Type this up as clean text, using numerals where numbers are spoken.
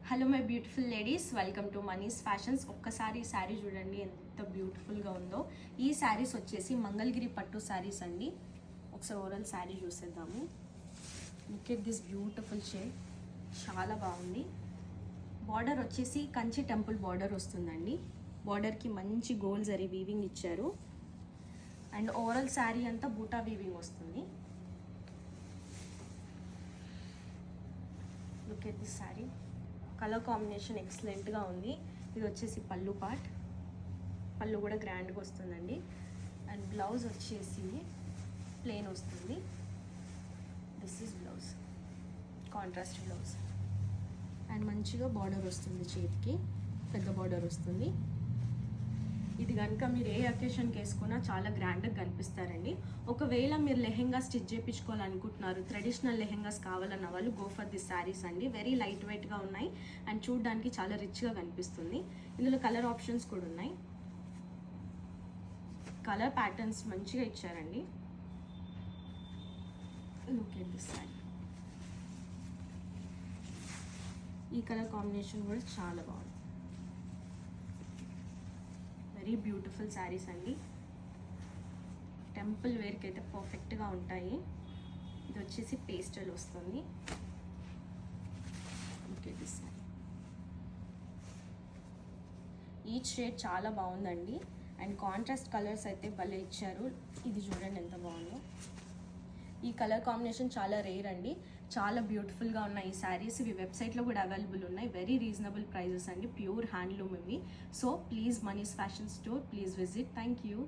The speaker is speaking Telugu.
Hello my beautiful ladies, welcome to Mani's fashions. ఒక్కసారి ఈ శారీ చూడండి ఎంత బ్యూటిఫుల్గా ఉందో. ఈ శారీస్ వచ్చేసి మంగళగిరి పట్టు శారీస్ అండి. ఒకసారి ఓవరాల్ శారీ చూసేద్దాము. Look at this beautiful shade, చాలా బాగుంది. బార్డర్ వచ్చేసి కంచి టెంపుల్ బార్డర్ వస్తుందండి. బార్డర్కి మంచి గోల్డ్ జరీ వీవింగ్ ఇచ్చారు. అండ్ ఓవరాల్ శారీ అంతా బూటా వీవింగ్ వస్తుంది. Look at this sari, colour combination ఎక్సలెంట్గా ఉంది. ఇది వచ్చేసి పళ్ళు పార్ట్, పళ్ళు కూడా గ్రాండ్గా వస్తుందండి. అండ్ బ్లౌజ్ వచ్చేసి ప్లెయిన్ వస్తుంది. This is blouse, contrast blouse. And మంచిగా బార్డర్ వస్తుంది, చేతికి పెద్ద బార్డర్ వస్తుంది. ఇది కనుక మీరు ఏ అకేషన్కి వేసుకున్నా చాలా గ్రాండ్గా కనిపిస్తారండి. ఒకవేళ మీరు లెహెంగా స్టిచ్ చేయించుకోవాలనుకుంటున్నారు, ట్రెడిషనల్ లెహెంగాస్ కావాలన్న వాళ్ళు గో ఫర్ దిస్ శారీస్ అండి. వెరీ లైట్ వెయిట్గా ఉన్నాయి అండ్ చూడడానికి చాలా రిచ్గా కనిపిస్తుంది. ఇందులో కలర్ ఆప్షన్స్ కూడా ఉన్నాయి. కలర్ ప్యాటర్న్స్ మంచిగా ఇచ్చారండి. లుక్ ఎట్ దిస్ శారీ, ఈ కలర్ కాంబినేషన్ కూడా చాలా బాగుంది. వెరీ బ్యూటిఫుల్ శారీస్ అండి. టెంపుల్ వేర్కి అయితే పర్ఫెక్ట్గా ఉంటాయి. ఇది వచ్చేసి పేస్టల్ వస్తుంది. Okay, this sari each shade చాలా బాగుందండి. అండ్ కాంట్రాస్ట్ కలర్స్ అయితే భలే ఇచ్చారు. ఇది చూడండి ఎంత బాగుందో. ఈ కలర్ కాంబినేషన్ చాలా రేర్ అండి. చాలా బ్యూటిఫుల్గా ఉన్నాయి ఈ శారీస్. ఇవి వెబ్సైట్లో కూడా అవైలబుల్ ఉన్నాయి. వెరీ రీజనబుల్ ప్రైజెస్ అండి. ప్యూర్ హ్యాండ్లూమ్ ఇవి. So please Mani's fashion store, please visit. Thank you.